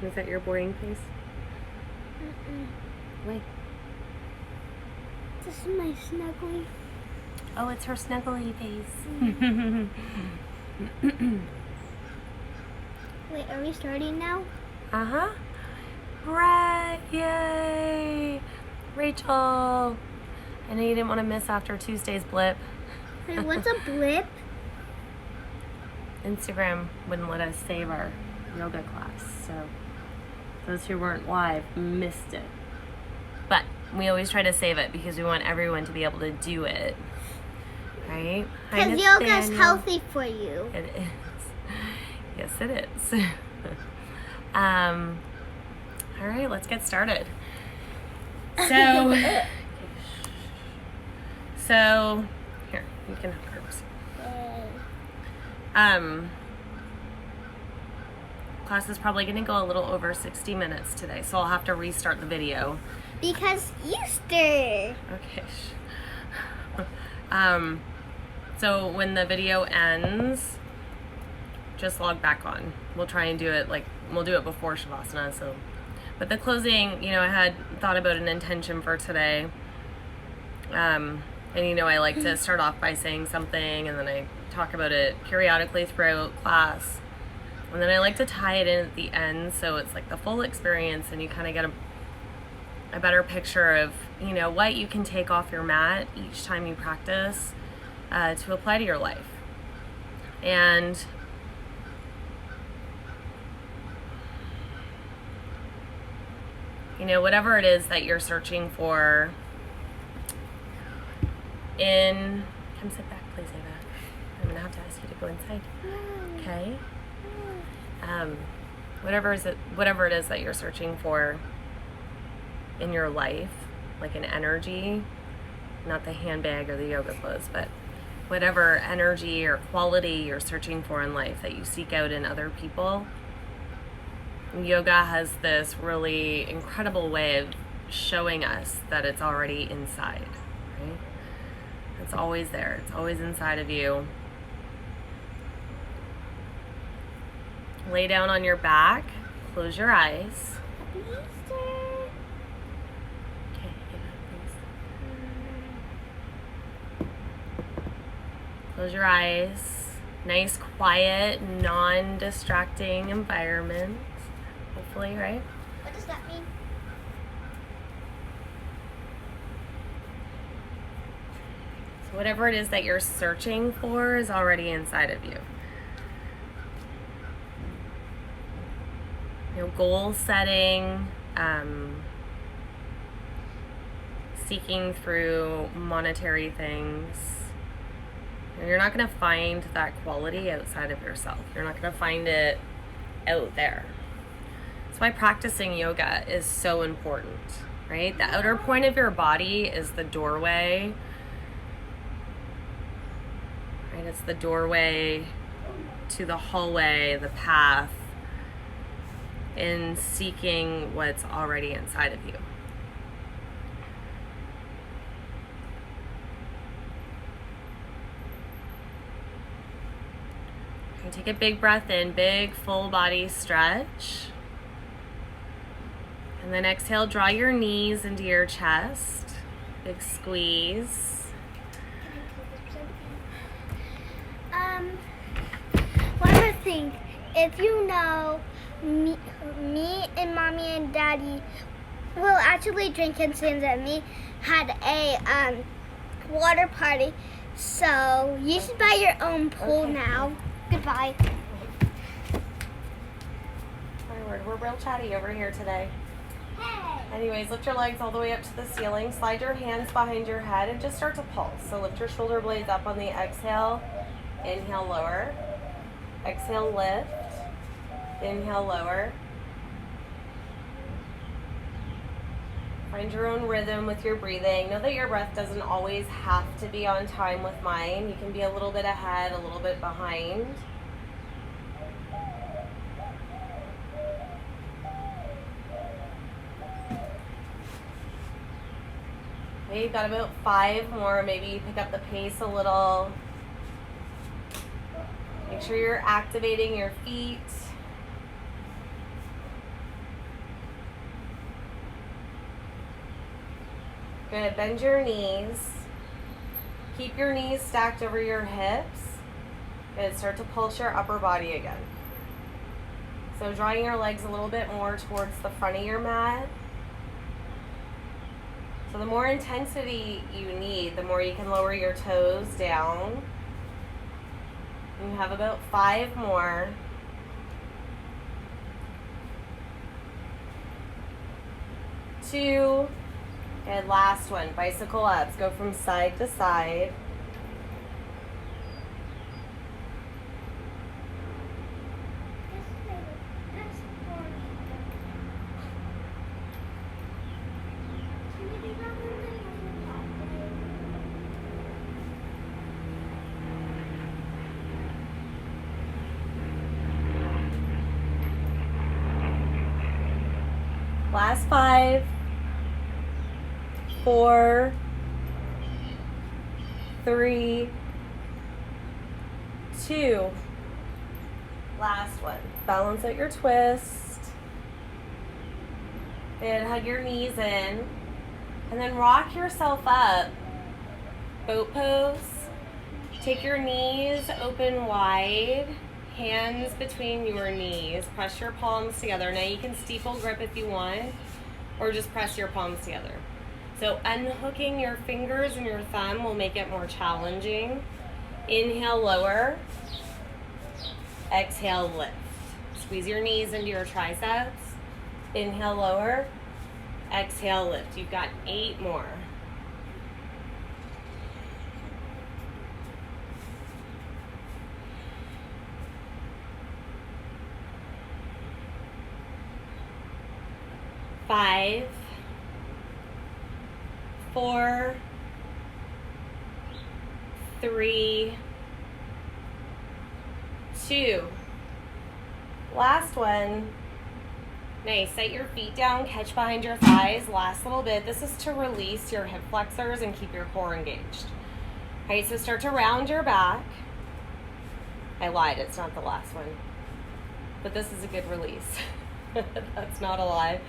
Is that your boring face? Wait. This is my snuggly. Oh, it's her snuggly face. Wait, are we starting now? Uh-huh. Brett, yay! Rachel. I know you didn't want to miss after Tuesday's blip. Wait, what's a blip? Instagram wouldn't let us save our yoga class, so those who weren't live missed it. But we always try to save it because we want everyone to be able to do it, right? Because yoga is healthy for you. It is. Yes, it is. All right, let's get started. So here, you can have hers. Class is probably going to go a little over 60 minutes today, so I'll have to restart the video. Because Easter. Okay. So when the video ends, just log back on. We'll try and do it we'll do it before Shavasana. But the closing, I had thought about an intention for today. And I like to start off by saying something, and then I talk about it periodically throughout class. And then I like to tie it in at the end, so it's like the full experience, and you kind of get a better picture of, what you can take off your mat each time you practice to apply to your life. And whatever it is that you're searching for come sit back, please, Ava. I'm gonna have to ask you to go inside. Okay? Whatever it is that you're searching for in your life, like an energy, not the handbag or the yoga clothes, but whatever energy or quality you're searching for in life that you seek out in other people, yoga has this really incredible way of showing us that it's already inside, right? It's always there. It's always inside of you. Lay down on your back. Close your eyes. Happy Easter. Okay, please. Close your eyes. Nice, quiet, non-distracting environment. Hopefully, right? What does that mean? So whatever it is that you're searching for is already inside of you. Goal setting, seeking through monetary things. You're not going to find that quality outside of yourself. You're not going to find it out there. That's why practicing yoga is so important, right? The outer point of your body is the doorway, right? It's the doorway to the hallway, the path, in seeking what's already inside of you. Okay, take a big breath in, big full body stretch. And then exhale, draw your knees into your chest. Big squeeze. One more thing. If you know, me and Mommy and Daddy, well, actually Jenkins and me had a water party, so you should buy your own pool now. Goodbye. Forward. We're real chatty over here today. Hey. Anyways, lift your legs all the way up to the ceiling. Slide your hands behind your head and just start to pulse. So lift your shoulder blades up on the exhale. Inhale, lower. Exhale, lift. Inhale, lower. Find your own rhythm with your breathing. Know that your breath doesn't always have to be on time with mine. You can be a little bit ahead, a little bit behind. Okay, you've got about 5 more. Maybe you pick up the pace a little. Make sure you're activating your feet. Good, bend your knees. Keep your knees stacked over your hips. Good, start to pulse your upper body again. So drawing your legs a little bit more towards the front of your mat. So the more intensity you need, the more you can lower your toes down. You have about 5 more. 2. Good, last one, bicycle ups. Go from side to side. Last 5, 4, 3, 2. Last one. Balance out your twist. And hug your knees in. And then rock yourself up. Boat pose. Take your knees open wide. Hands between your knees. Press your palms together. Now you can steeple grip if you want, or just press your palms together. So unhooking your fingers and your thumb will make it more challenging. Inhale, lower. Exhale, lift. Squeeze your knees into your triceps. Inhale, lower. Exhale, lift. You've got 8 more. Five, 4, 3, 2. Last one. Nice. Set your feet down, catch behind your thighs. Last little bit. This is to release your hip flexors and keep your core engaged. All right, so start to round your back. I lied, it's not the last one. But this is a good release. That's not a lie.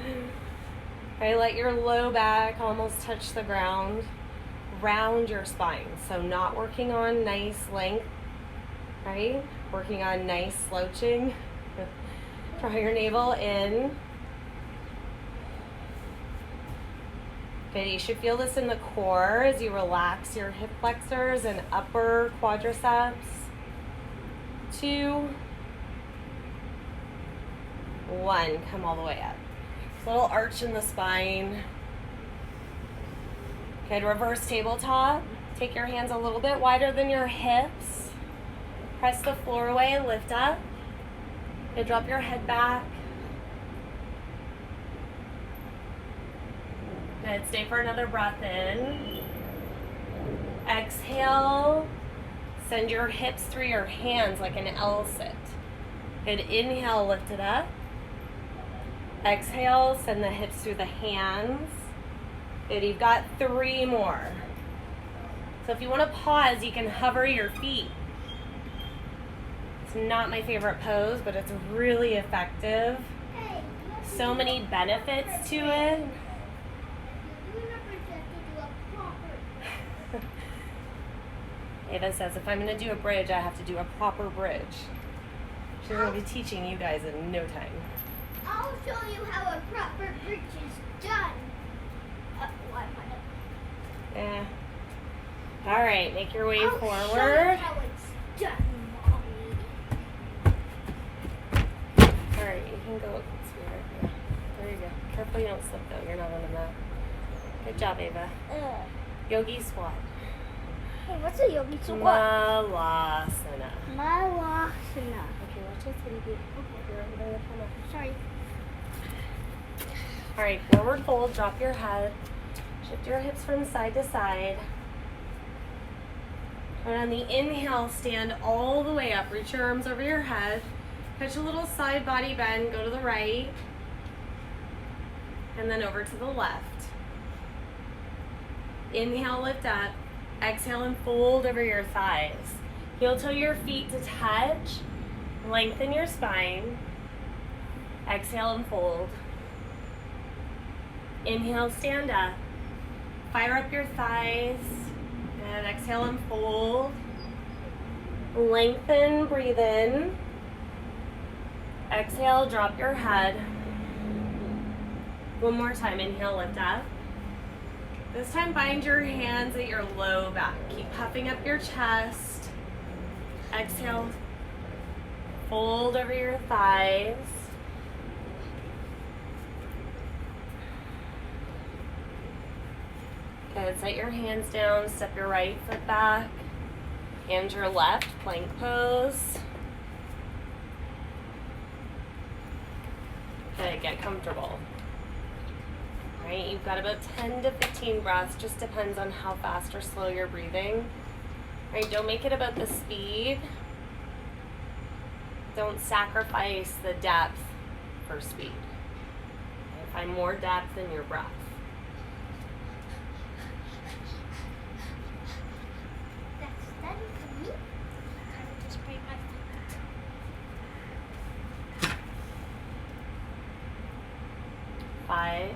All right, let your low back almost touch the ground. Round your spine. So not working on nice length, right? Working on nice slouching. Draw your navel in. Good, you should feel this in the core as you relax your hip flexors and upper quadriceps. 2, 1, come all the way up. Little arch in the spine. Good, reverse tabletop. Take your hands a little bit wider than your hips. Press the floor away and lift up. Good, drop your head back. Good, stay for another breath in. Exhale. Send your hips through your hands like an L sit. Good, inhale, lift it up. Exhale, send the hips through the hands. Good, you've got 3 more. So if you want to pause, you can hover your feet. It's not my favorite pose, but it's really effective. So many benefits to it. Ava says, if I'm going to do a bridge, I have to do a proper bridge. She's going to be teaching you guys in no time. I'll show you how a proper bridge is done. 1 minute. Yeah. All right, make your way I'll forward. show you how it's done, Mommy. All right, you can go. Let's be right here. There you go. Careful you don't slip though. You're not on the mat. Good job, Ava. Yogi squat. Hey, what's a yogi squat? Malasana. Malasana. Okay, watch this. You're over there. Sorry. All right, forward fold. Drop your head. Shift your hips from side to side. And on the inhale, stand all the way up. Reach your arms over your head. Catch a little side body bend. Go to the right. And then over to the left. Inhale, lift up. Exhale and fold over your thighs. Heel toe your feet to touch. Lengthen your spine. Exhale and fold. Inhale, stand up. Fire up your thighs. And exhale and fold. Lengthen, breathe in. Exhale, drop your head. One more time, inhale, lift up. This time find your hands at your low back. Keep puffing up your chest. Exhale, fold over your thighs. Good, set your hands down, step your right foot back. And your left, plank pose. Good, get comfortable. All right, you've got about 10 to 15 breaths, just depends on how fast or slow you're breathing. All right, don't make it about the speed. Don't sacrifice the depth for speed. Okay, find more depth in your breath. That's done for me. I just break my foot. 5,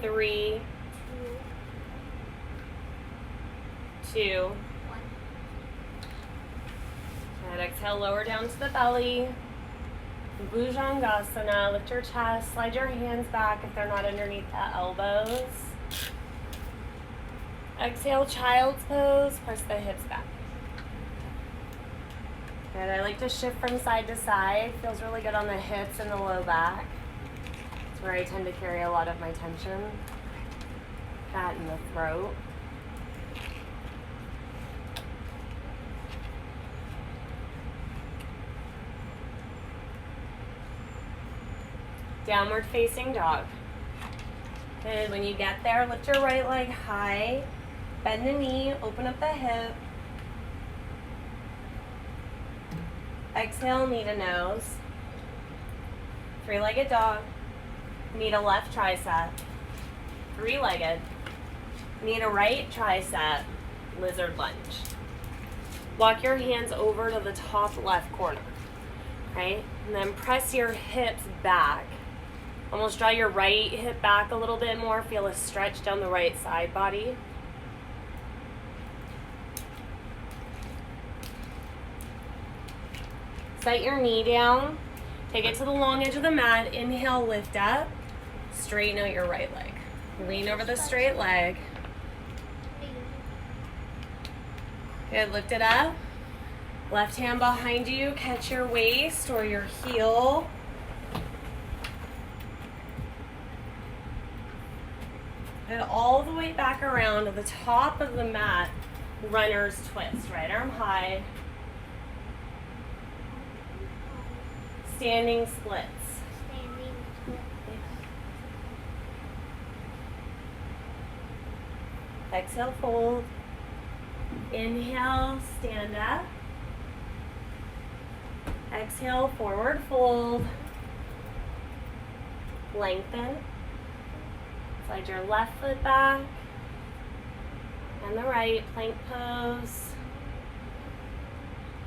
3, 2. And exhale, lower down to the belly. Bhujangasana, lift your chest, slide your hands back if they're not underneath the elbows. Exhale, child's pose, press the hips back. Good, I like to shift from side to side. Feels really good on the hips and the low back. It's where I tend to carry a lot of my tension. That in the throat. Downward facing dog. Good, when you get there, lift your right leg high, bend the knee, open up the hip. Exhale, knee to nose. Three-legged dog. Knee to left tricep. Three-legged. Knee to right tricep. Lizard lunge. Walk your hands over to the top left corner. Right? And then press your hips back. Almost draw your right hip back a little bit more. Feel a stretch down the right side body. Set your knee down. Take it to the long edge of the mat. Inhale, lift up. Straighten out your right leg. Lean over the straight leg. Good, lift it up. Left hand behind you, catch your waist or your heel. And all the way back around to the top of the mat. Runner's twist, right arm high. Standing splits. Exhale, fold. Inhale, stand up. Exhale, forward fold. Lengthen. Slide your left foot back. And the right, plank pose.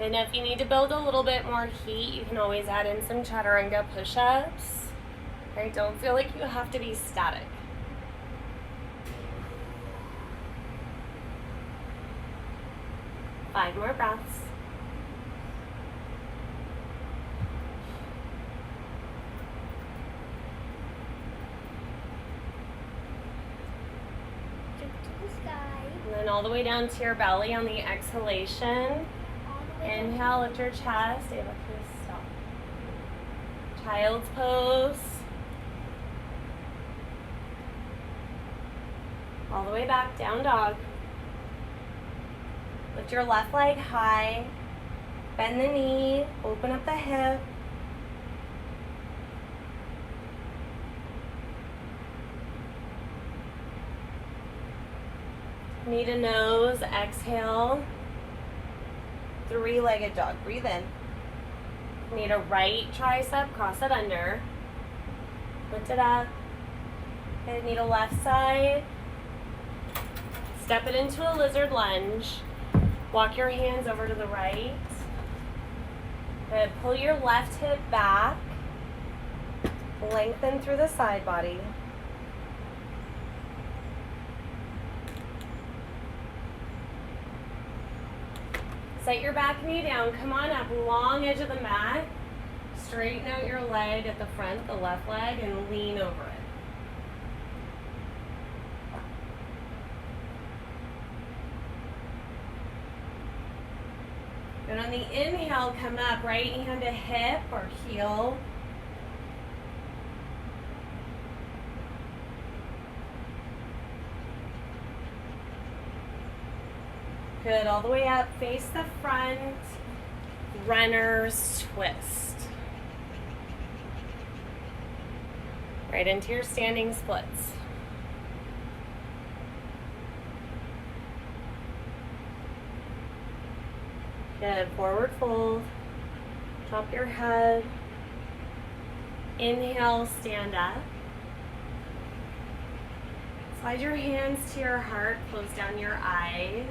And if you need to build a little bit more heat, you can always add in some chaturanga push-ups. Okay, don't feel like you have to be static. Five more breaths. And then all the way down to your belly on the exhalation. Inhale, lift your chest. Ava, please stop. Child's pose. All the way back, down dog. Lift your left leg high. Bend the knee, open up the hip. Knee to nose, exhale. Three-legged dog, breathe in. Knee to right tricep, cross it under. Lift it up. Okay, knee to left side. Step it into a lizard lunge. Walk your hands over to the right. Good. Pull your left hip back. Lengthen through the side body. Set your back knee down. Come on up. Long edge of the mat. Straighten out your leg at the front, the left leg, and lean over it. And on the inhale, come up, right hand to hip or heel. Good, all the way up, face the front, runner's twist. Right into your standing splits. Good, forward fold, drop your head, inhale, stand up. Slide your hands to your heart, close down your eyes.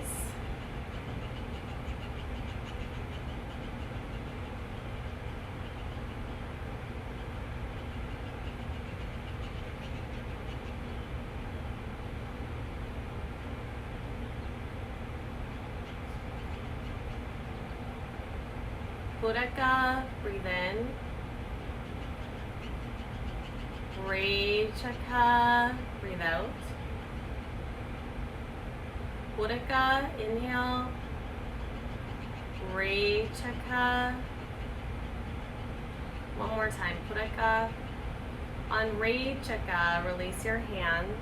Puraka, breathe in. Rechaka, breathe out. Puraka, inhale. Rechaka. One more time, Puraka. On Rechaka, release your hands.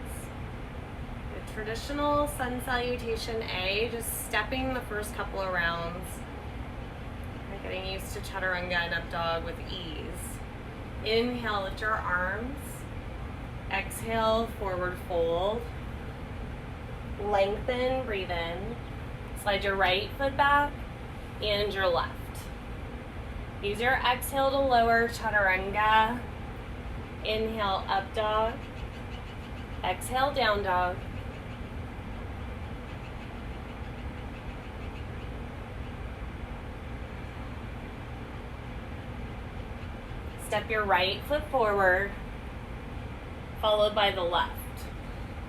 The traditional sun salutation A, just stepping the first couple of rounds. Getting used to chaturanga and up dog with ease. Inhale, lift your arms. Exhale, forward fold. Lengthen, breathe in. Slide your right foot back and your left. Use your exhale to lower chaturanga. Inhale, up dog. Exhale, down dog. Step your right foot forward, followed by the left.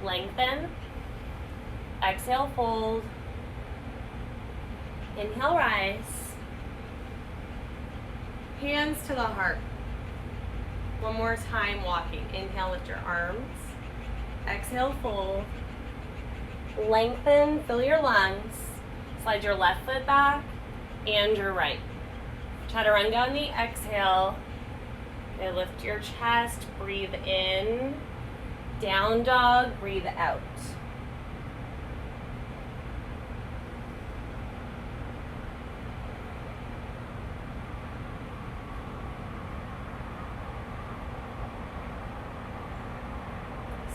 Lengthen. Exhale, fold. Inhale, rise. Hands to the heart. One more time, walking. Inhale, lift your arms. Exhale, fold. Lengthen, fill your lungs. Slide your left foot back and your right. Chaturanga on the exhale. Okay, lift your chest, breathe in. Down dog, breathe out.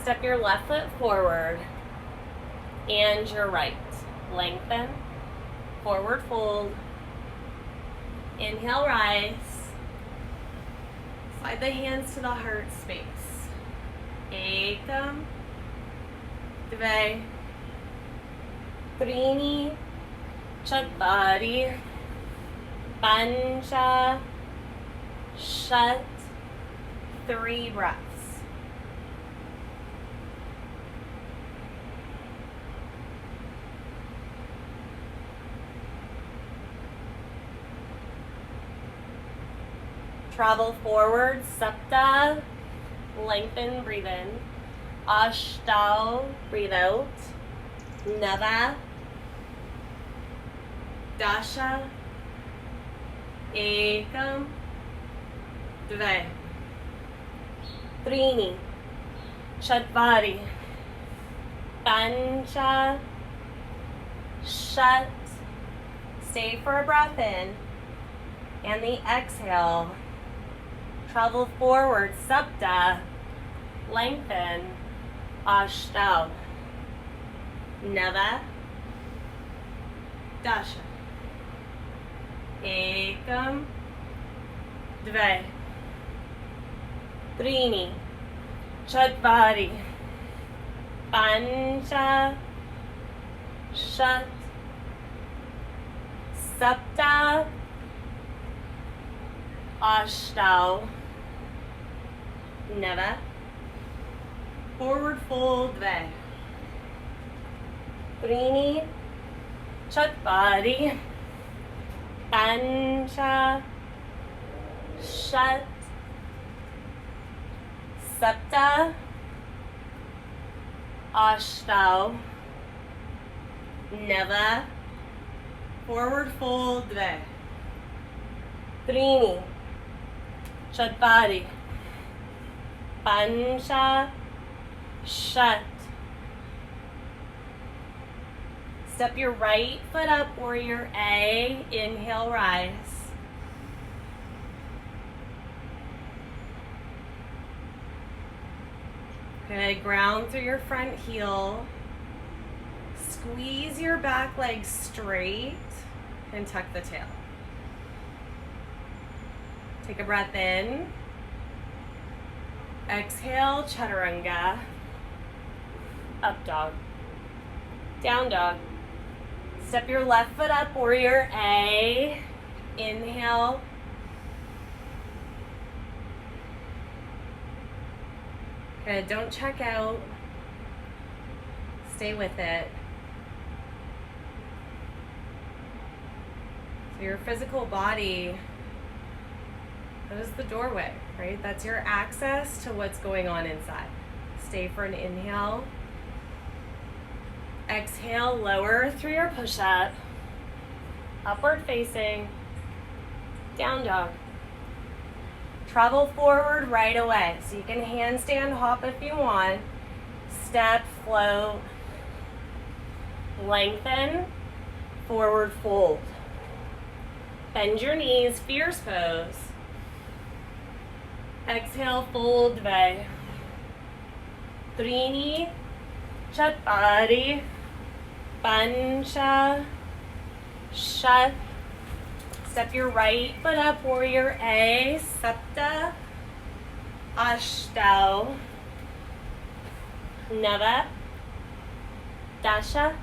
Step your left foot forward and your right. Lengthen, forward fold. Inhale, rise. Slide the hands to the heart space. Ekam, dve, trini, chatvari, pancha, shat, 3 breaths. Travel forward, sapta, lengthen, breathe in. Ashtau, breathe out. Nava, dasha, ekam, dve, trini, chatvari, pancha, shat. Stay for a breath in. And the exhale. Travel forward, sapta, lengthen, ashtau, nava, dasha, ekam, dve, trini, chatvari, pancha, shat, sapta, Ashtau. Nava. Forward fold, dve. Trini. Chatpadi. Pancha. Shat. Sapta. Ashtau. Nava. Forward fold, dve. Trini. Chatpadi. Pancha. Shat. Step your right foot up, warrior A. Inhale, rise. Good, ground through your front heel. Squeeze your back leg straight and tuck the tail. Take a breath in. Exhale, chaturanga. Up dog. Down dog. Step your left foot up, warrior A. Inhale. Good, don't check out. Stay with it. So your physical body, that is the doorway, right? That's your access to what's going on inside. Stay for an inhale. Exhale, lower through your push-up. Upward facing. Down dog. Travel forward right away. So you can handstand hop if you want. Step, float. Lengthen. Forward fold. Bend your knees, fierce pose. Exhale, fold, dve. Trini, chatpadi, pancha, shat. Step your right foot up, warrior A, sapta, ashtau, nava, dasha.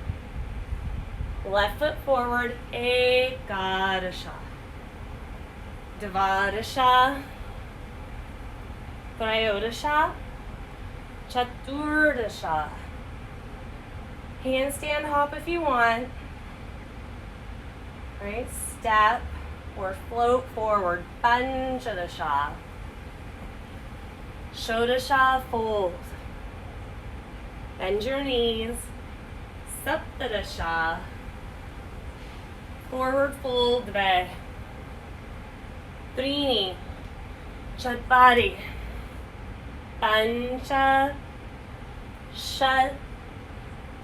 Left foot forward, ekadasha, dvadasha, trayodasha, chaturdasha. Handstand hop if you want. Right, step or float forward, panchadasha, shodasha, fold. Bend your knees, saptadasha. Forward fold, dve. Trini, chatpadi, pancha, shat.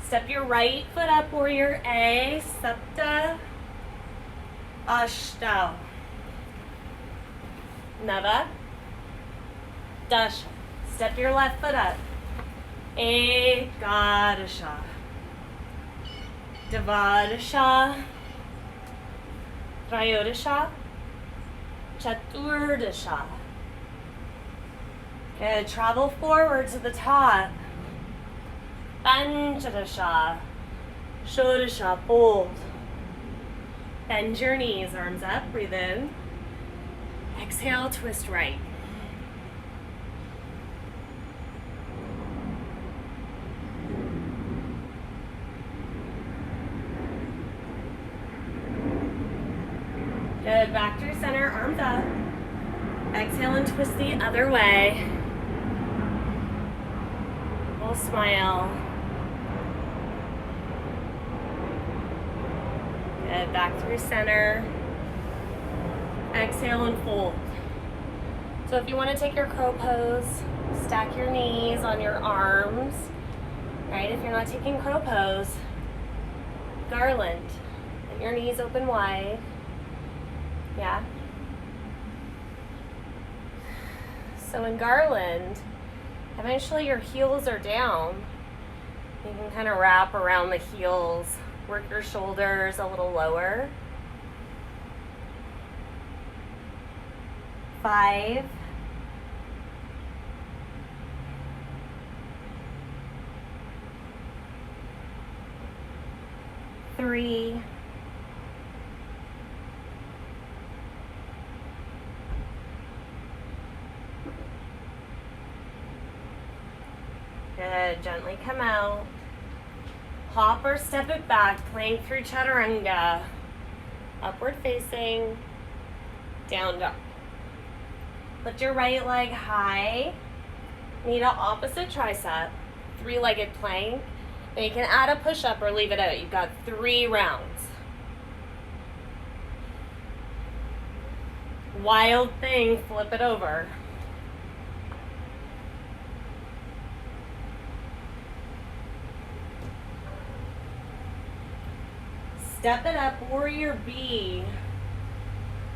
Step your right foot up, warrior A, sapta, ashtau, nava, dasha. Step your left foot up, ekadasha, dvadasha, trayodasha, chaturdasha. Good, travel forward to the top. Panchadasha, shodasha, fold. Bend your knees, arms up, breathe in. Exhale, twist right. Good, back through center, arms up. Exhale and twist the other way. We'll smile. Good, back through center. Exhale and fold. So if you want to take your crow pose, stack your knees on your arms. Right, if you're not taking crow pose, garland. Let your knees open wide. Yeah. So in garland, eventually your heels are down. You can kind of wrap around the heels, work your shoulders a little lower. 5, 3, Good, gently come out. Hop or step it back, plank through chaturanga. Upward facing, down dog. Lift your right leg high. Knee to opposite tricep. Three-legged plank. And you can add a push-up or leave it out. You've got 3 rounds. Wild thing, flip it over. Step it up, warrior B.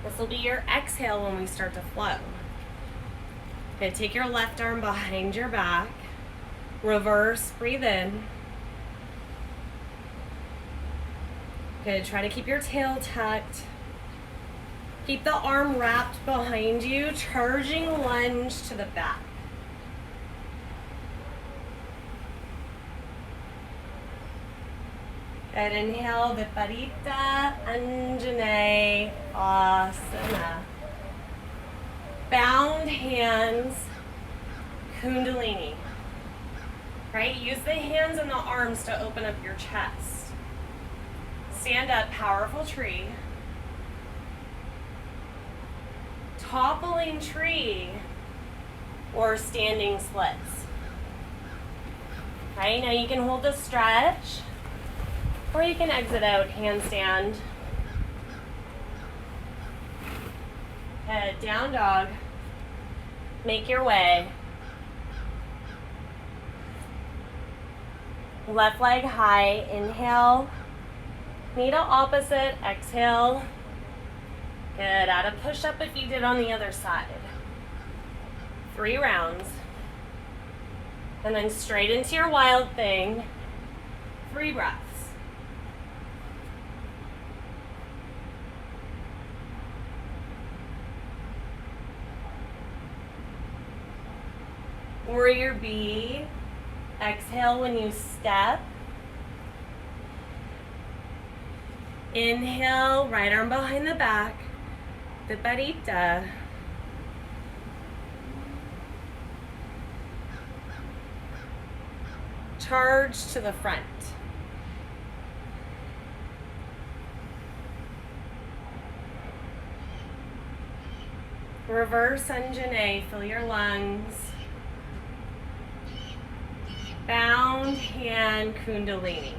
This will be your exhale when we start to flow. Okay, take your left arm behind your back. Reverse, breathe in. Good, try to keep your tail tucked. Keep the arm wrapped behind you, charging lunge to the back. Good, inhale, Visvamittrasana, Asana. Bound hands, Kundalini. Right, use the hands and the arms to open up your chest. Stand up, powerful tree. Toppling tree or standing splits. Right, now you can hold the stretch or you can exit out, handstand. Head down dog. Make your way. Left leg high, inhale. Knee to opposite, exhale. Good, add a push-up if you did on the other side. 3 rounds. And then straight into your wild thing. 3 breaths. Warrior B. Exhale when you step. Inhale, right arm behind the back. Visvamittrasana. Charge to the front. Reverse Anjane, fill your lungs. Bound hand Kundalini.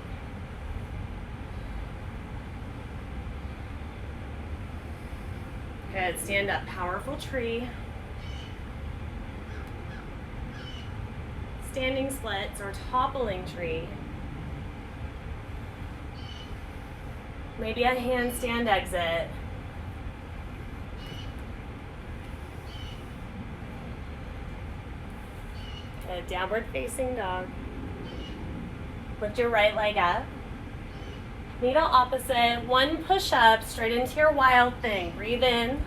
Good, stand up, powerful tree. Standing splits or toppling tree. Maybe a handstand exit. Good, downward facing dog. Lift your right leg up. Knee to opposite, 1 push up straight into your wild thing. Breathe in.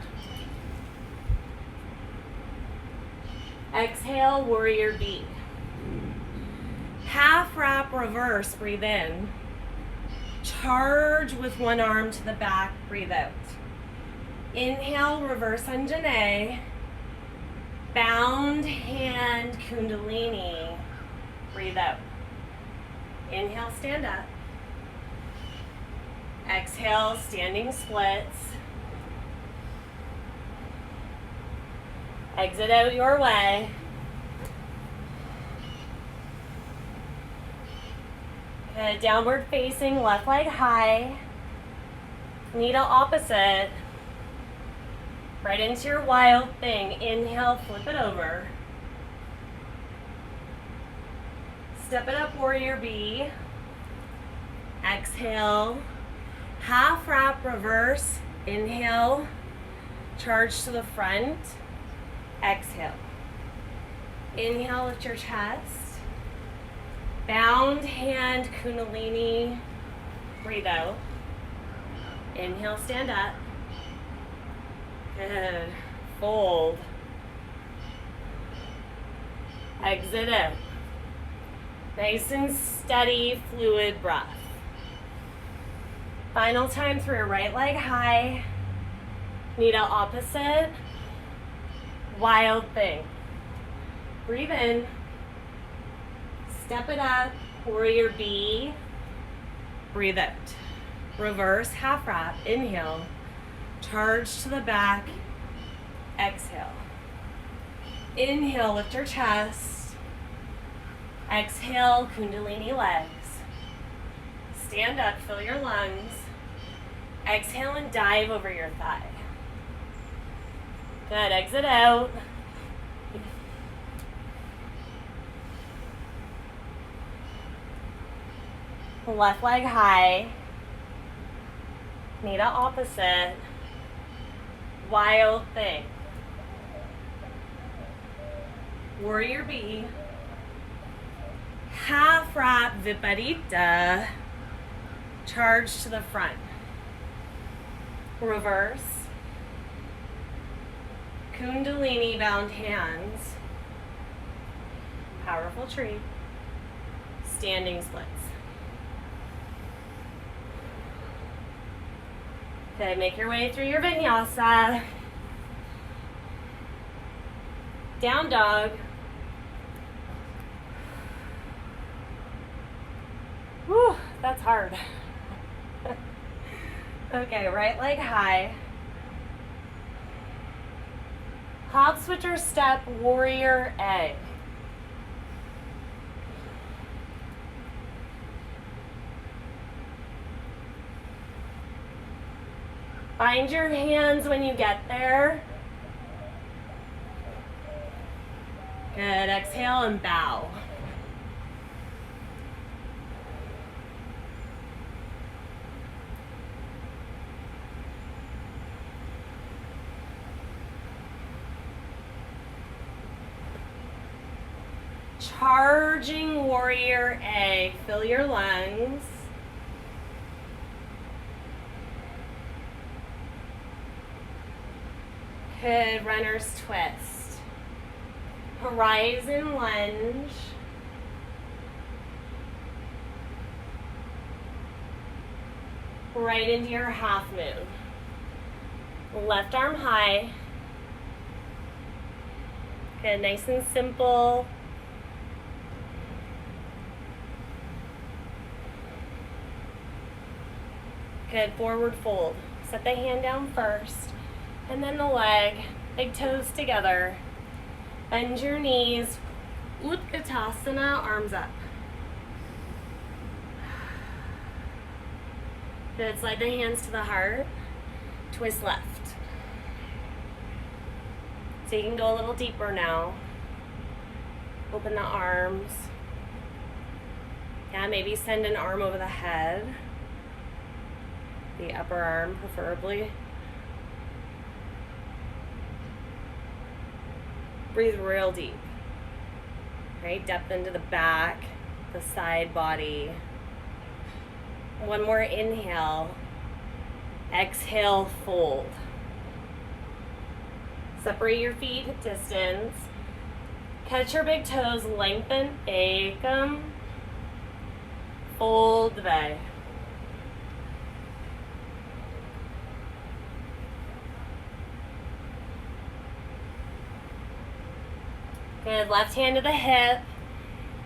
Exhale, warrior B. Half wrap reverse, breathe in. Charge with 1 arm to the back, breathe out. Inhale, reverse Anjane. Bound hand Kundalini, breathe out. Inhale, stand up. Exhale, standing splits. Exit out your way. Good, downward facing, left leg high. Knee to opposite. Right into your wild thing. Inhale, flip it over. Step it up, warrior B. Exhale. Half wrap reverse. Inhale. Charge to the front. Exhale. Inhale, lift your chest. Bound hand Kundalini. Breathe out. Inhale, stand up. Good. Fold. Exit out. Nice and steady, fluid breath. Final time through right leg high. Knee to opposite. Wild thing. Breathe in. Step it up, warrior B. Breathe out. Reverse half wrap, inhale. Charge to the back, exhale. Inhale, lift your chest. Exhale, kundalini legs. Stand up, fill your lungs. Exhale and dive over your thigh. Good, exit out. Left leg high. Knee to opposite. Wild thing. Warrior B. Half wrap viparita. Charge to the front. Reverse. Kundalini bound hands. Powerful tree. Standing splits. Okay, make your way through your vinyasa. Down dog. Whew, that's hard. Okay, right leg high. Hop, switcher, step, warrior A. Find your hands when you get there. Good, exhale and bow. Charging warrior A, fill your lungs. Good, runner's twist. Horizon lunge. Right into your half moon. Left arm high. Good, nice and simple. Good, forward fold. Set the hand down first, and then the leg, big toes together. Bend your knees, Utkatasana, arms up. Good, slide the hands to the heart, twist left. So you can go a little deeper now. Open the arms. Yeah, maybe send an arm over the head. The upper arm, preferably. Breathe real deep. Right, depth into the back, the side body. One more inhale. Exhale, fold. Separate your feet distance. Catch your big toes, lengthen, ekam. Fold dve. Good, left hand to the hip.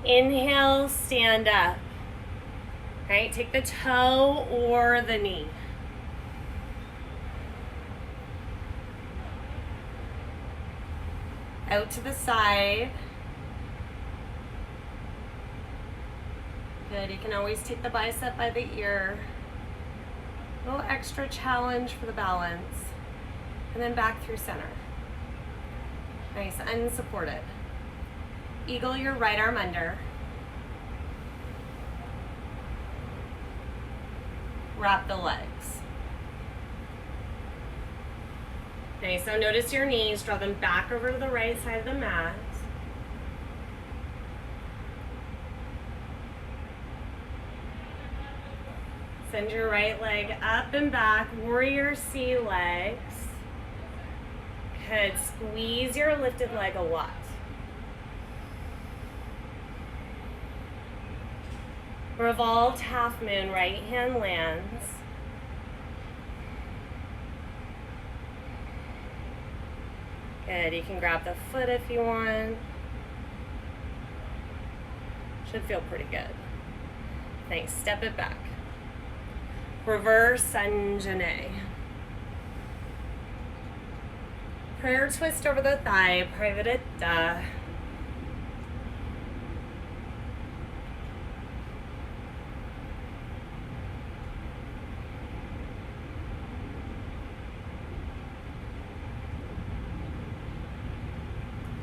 Inhale, stand up. All right, take the toe or the knee. Out to the side. Good, you can always take the bicep by the ear. A little extra challenge for the balance. And then back through center. Nice, unsupported. Eagle your right arm under. Wrap the legs. Okay, so notice your knees, draw them back over to the right side of the mat. Send your right leg up and back, warrior C legs. Good, squeeze your lifted leg a lot. Revolved half moon, right hand lands. Good, you can grab the foot if you want. Should feel pretty good. Thanks. Step it back. Reverse Anjane. Prayer twist over the thigh. Pravarita.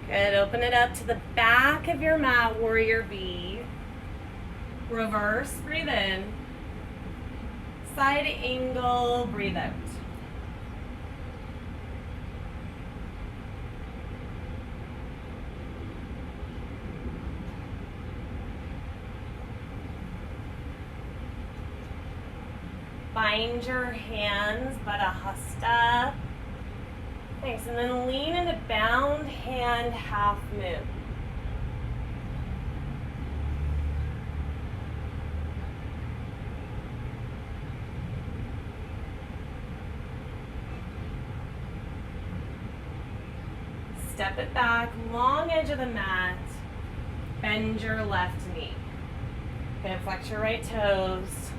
Good. Open it up to the back of your mat, warrior V. Reverse, breathe in. Side angle, breathe out. Bind your hands, Baddha Hasta. Thanks, and then lean into bound hand half moon. Step it back, long edge of the mat. Bend your left knee. Good, flex your right toes.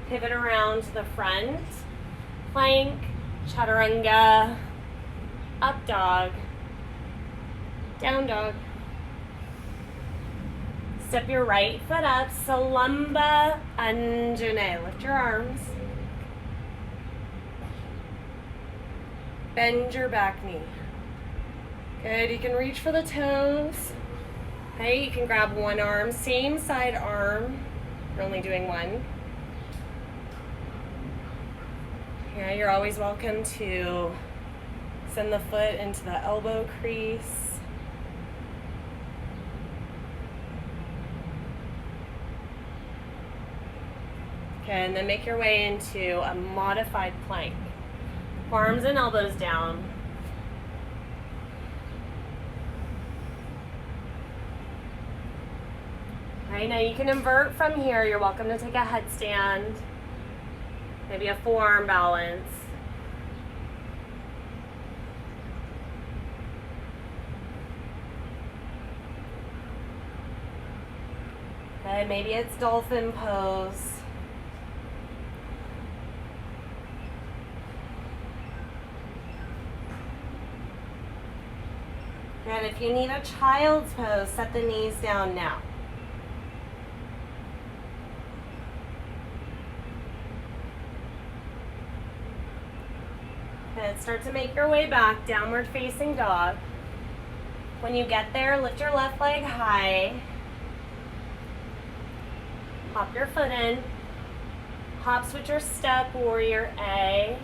Pivot around to the front. Plank, chaturanga, up dog, down dog. Step your right foot up, Salamba Anjane. Lift your arms. Bend your back knee. Good, you can reach for the toes. Okay, you can grab one arm, same side arm. You're only doing one. Yeah, you're always welcome to send the foot into the elbow crease. Okay, and then make your way into a modified plank. Arms and elbows down. All right, now you can invert from here. You're welcome to take a headstand. Maybe a forearm balance. Okay, maybe it's dolphin pose. And if you need a child's pose, set the knees down now. And start to make your way back, downward facing dog. When you get there, lift your left leg high. Hop your foot in. Hop, switch your step, warrior A.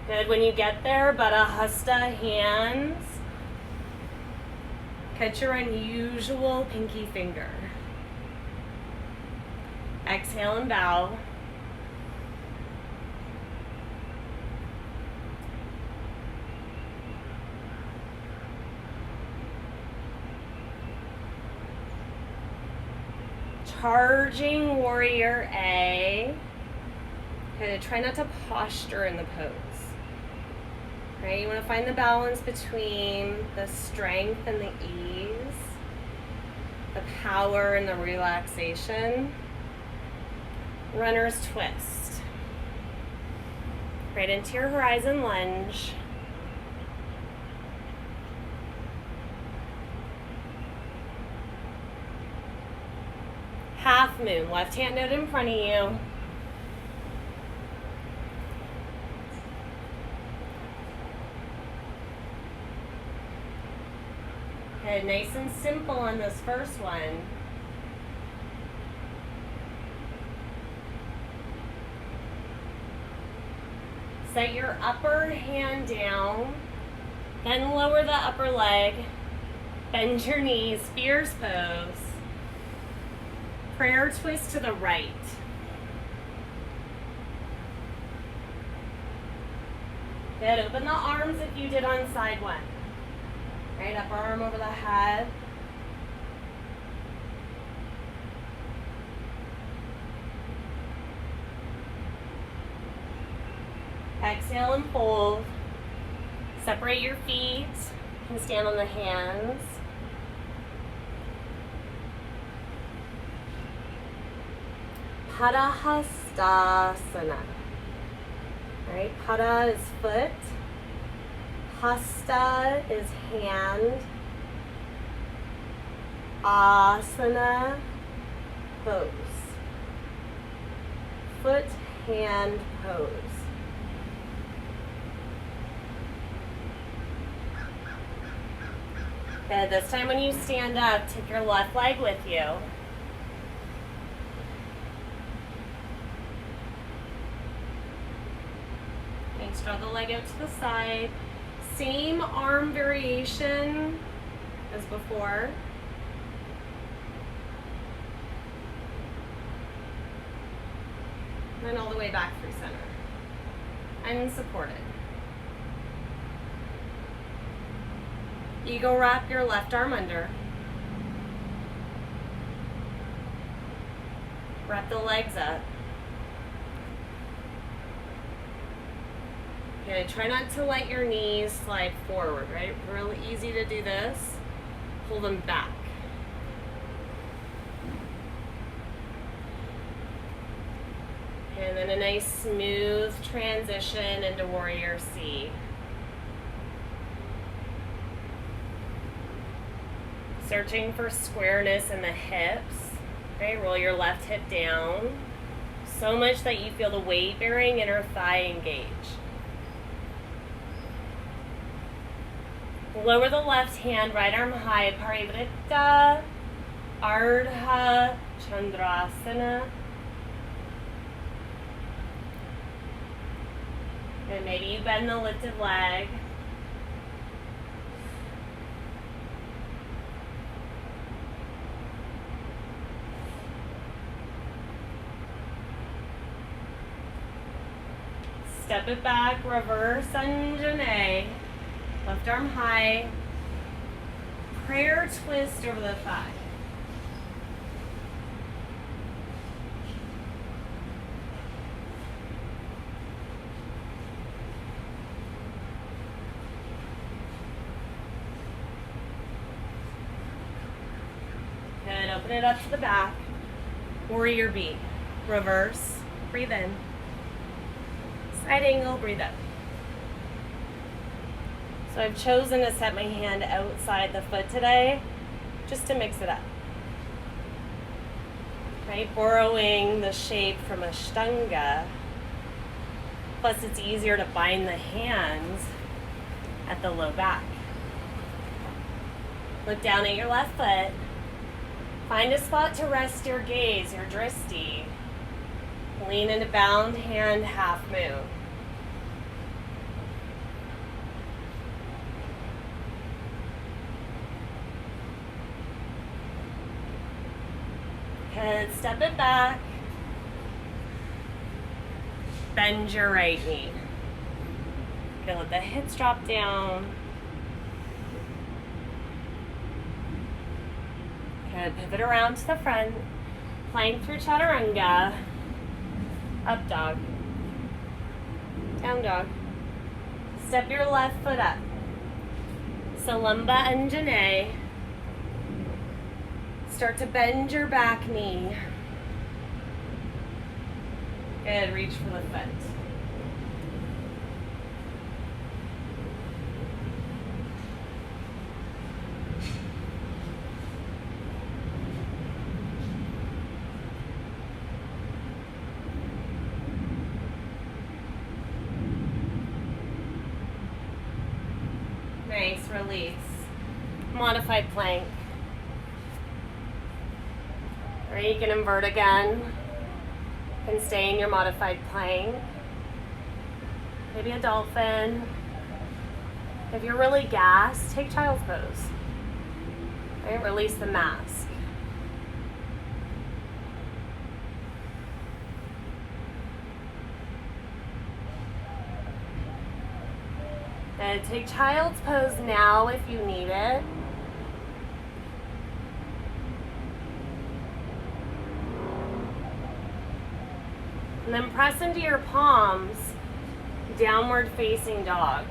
Good, when you get there, Baddha Hasta, hands. Catch your unusual pinky finger. Exhale and bow. Charging warrior A. Okay, try not to posture in the pose. Right, you want to find the balance between the strength and the ease, the power and the relaxation. Runner's twist. Right into your horizon lunge. Half moon, left hand out in front of you. Okay, nice and simple on this first one. Set your upper hand down, then lower the upper leg, bend your knees, fierce pose. Prayer twist to the right. Good, open the arms if you did on side one. Right, upper arm over the head. Exhale and fold. Separate your feet and stand on the hands. Padahastasana. Right? Pada is foot. Hasta is hand. Asana, pose. Foot, hand, pose. Good. This time when you stand up, take your left leg with you. And straddle the leg out to the side. Same arm variation as before. And then all the way back through center. And supported. You go wrap your left arm under. Wrap the legs up. Okay, try not to let your knees slide forward, right? Really easy to do this. Pull them back. And then a nice smooth transition into Warrior C. Searching for squareness in the hips. Okay, roll your left hip down. So much that you feel the weight bearing inner thigh engage. Lower the left hand, right arm high, Parivrtta, Ardha Chandrasana. And maybe you bend the lifted leg. Step it back, reverse Anjane. Left arm high. Prayer twist over the thigh. Good, open it up to the back. Warrior B. Reverse, breathe in. Side angle, breathe up. So I've chosen to set my hand outside the foot today, just to mix it up. Right, borrowing the shape from Ashtanga. Plus it's easier to bind the hands at the low back. Look down at your left foot. Find a spot to rest your gaze, your dristi. Lean into bound hand half moon. Good, step it back. Bend your right knee. Good, let the hips drop down. Good, pivot around to the front. Plank through chaturanga. Up dog. Down dog. Step your left foot up. Salamba Anjane. Start to bend your back knee. Good, reach for the foot. Nice, release. Modified plank. Or you can invert again and stay in your modified plank. Maybe a dolphin. If you're really gassed, take child's pose. Right? Release the mask. And take child's pose now if you need it. And then press into your palms. downward facing dog.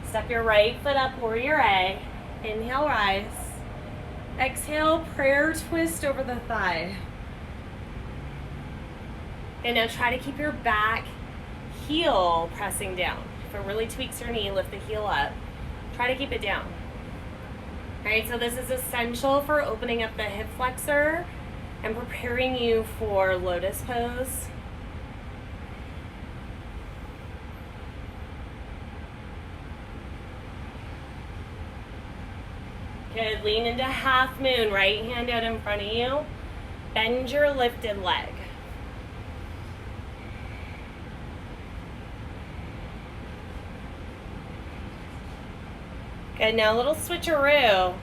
Step your right foot up, warrior A. Inhale, rise. Exhale, prayer twist over the thigh. And now try to keep your back heel pressing down. If it really tweaks your knee, lift the heel up. Try to keep it down. All right, so this is essential for opening up the hip flexor and preparing you for lotus pose. Good, lean into half moon, right hand out in front of you. Bend your lifted leg. Good, now a little switcheroo.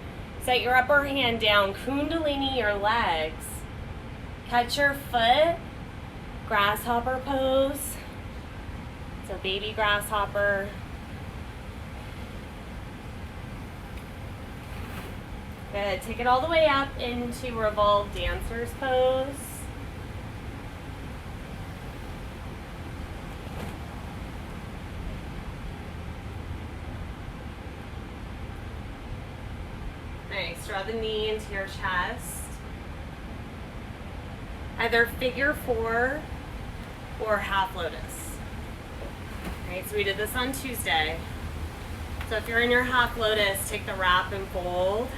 Set your upper hand down, kundalini your legs. Catch your foot, grasshopper pose. So baby grasshopper. Good, take it all the way up into revolved dancer's pose. Nice, draw the knee into your chest. Either figure four or half lotus. All right, so we did this on Tuesday. So if you're in your half lotus, take the wrap and fold.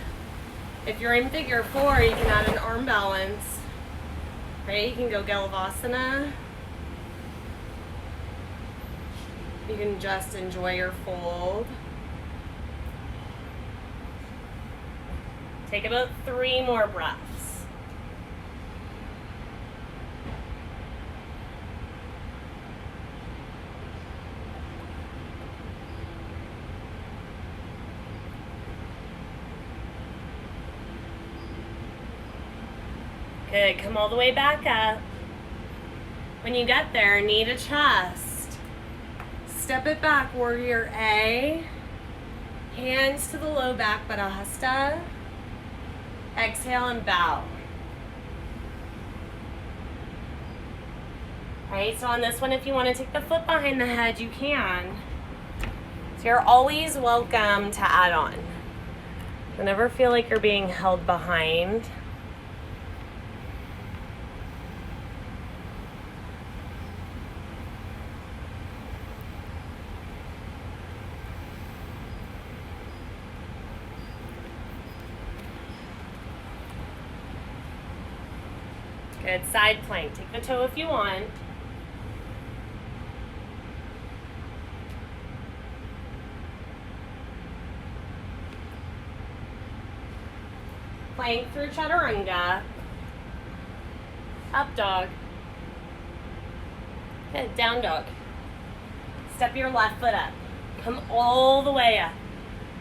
If you're in figure four, you can add an arm balance. Right, you can go Galavasana. You can just enjoy your fold. Take about 3 more breaths. Good, come all the way back up. When you get there, knee to chest. Step it back, warrior A. Hands to the low back, Baddhasta. Exhale and bow. All right, so on this one, if you want to take the foot behind the head, you can. So you're always welcome to add on. Don't ever feel like you're being held behind. Good, side plank. Take the toe if you want. Plank through chaturanga. Up dog. Good, down dog. Step your left foot up. Come all the way up.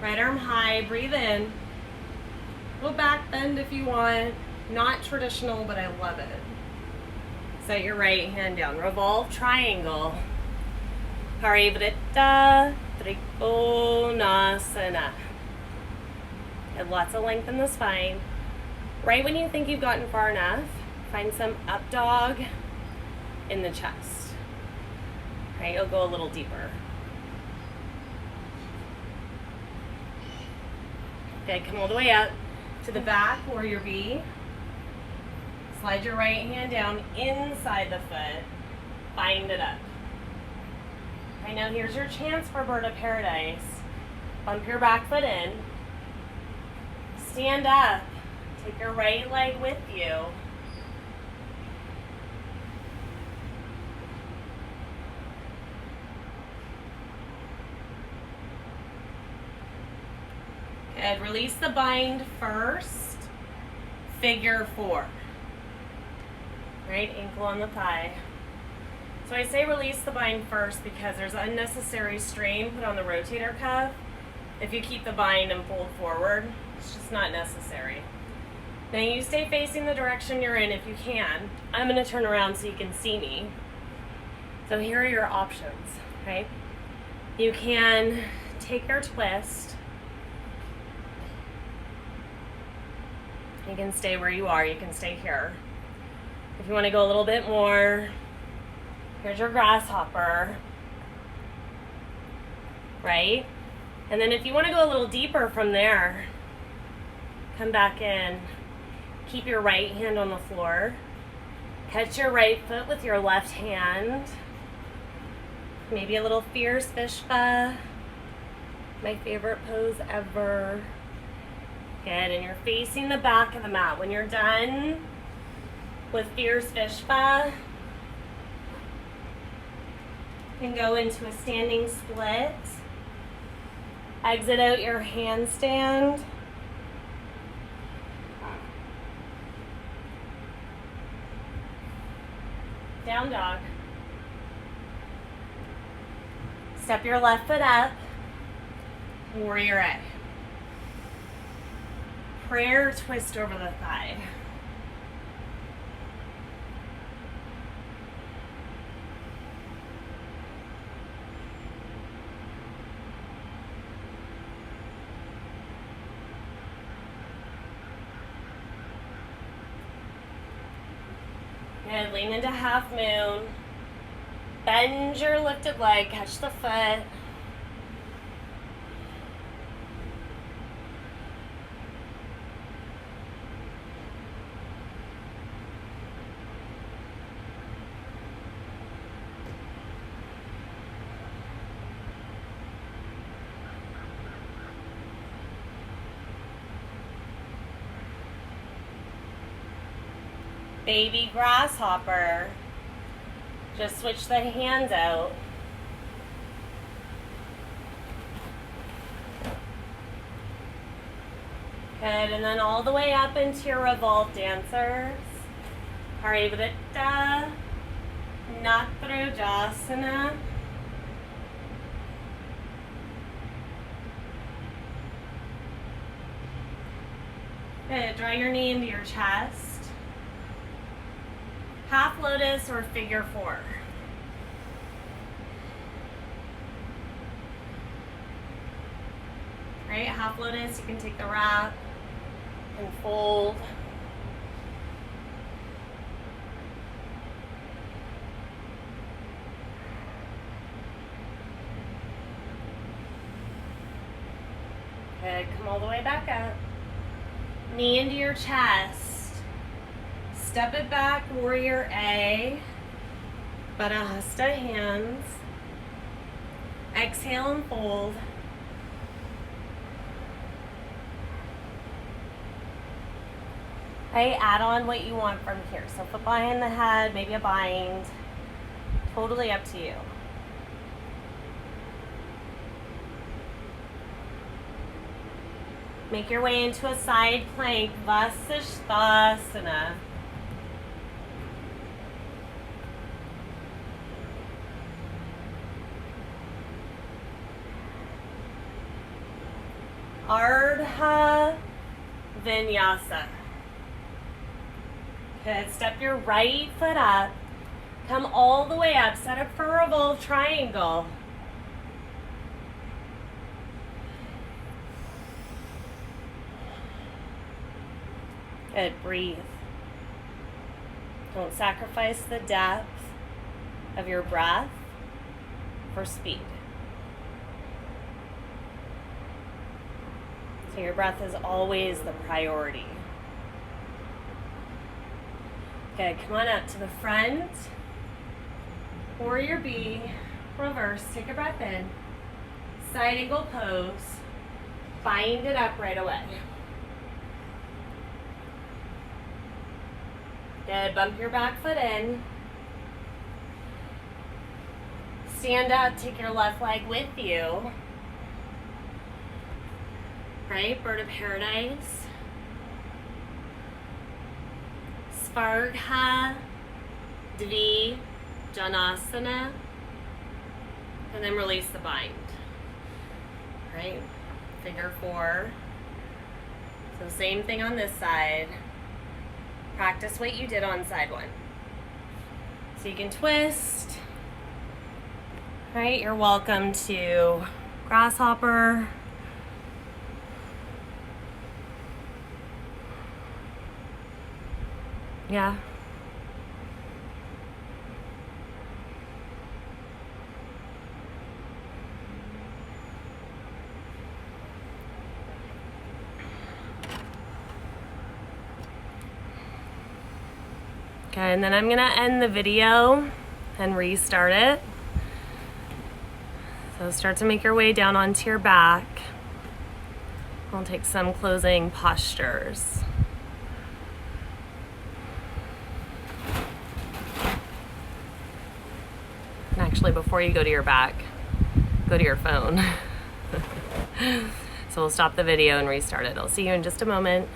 Right arm high, breathe in. Little back bend if you want. Not traditional, but I love it. Set your right hand down. Revolve triangle. Parivrtta Trikonasana. Get lots of length in the spine. Right when you think you've gotten far enough, find some up dog in the chest. Right, you'll go a little deeper. Good, come all the way up to the back, warrior B. Slide your right hand down inside the foot. Bind it up. Right now, here's your chance for bird of paradise. Bump your back foot in. Stand up. Take your right leg with you. Good. Release the bind first. Figure four. Right, ankle on the thigh. So I say release the bind first because there's unnecessary strain put on the rotator cuff. If you keep the bind and fold forward, it's just not necessary. Now you stay facing the direction you're in if you can. I'm gonna turn around so you can see me. So here are your options, right? You can take your twist. You can stay where you are, you can stay here. If you want to go a little bit more, Here's your grasshopper, right? And then if you want to go a little deeper from there, come back in. Keep your right hand on the floor. Catch your right foot with your left hand. Maybe a little fierce Vishva. My favorite pose ever. Good, and you're facing the back of the mat. When you're done with fierce Vishva, you can go into a standing split. Exit out your handstand. Down dog. Step your left foot up. Warrior A. Prayer twist over the thigh. Good, lean into half moon. Bend your lifted leg, catch the foot. Baby grasshopper. Just switch the hands out. Good, and then all the way up into your revolved dancers. Parivrtta, Natrajasana. Good, draw your knee into your chest. Half lotus or figure four. Right, half lotus, you can take the wrap and fold. Good, come all the way back up. Knee into your chest. Step it back, warrior A. Padahasta hands. Exhale and fold. Okay, add on what you want from here. So foot behind the head, maybe a bind. Totally up to you. Make your way into a side plank, Vasisthasana. Ardha Vinyasa. Good, step your right foot up. Come all the way up, set up for a revolve triangle. Good, breathe. Don't sacrifice the depth of your breath for speed. So your breath is always the priority. Good, come on up to the front. Warrior B, reverse, take a breath in. Side angle pose. Bind it up right away. Good, bump your back foot in. Stand up, take your left leg with you. Right, bird of paradise. Spardha Dvi Janasana. And then release the bind. Right, figure four. So same thing on this side. Practice what you did on side one. So you can twist. Right, you're welcome to grasshopper. Yeah. Okay, and then I'm gonna end the video and restart it. So start to make your way down onto your back. We'll take some closing postures. And actually, before you go to your back, go to your phone. So we'll stop the video and restart it. I'll see you in just a moment.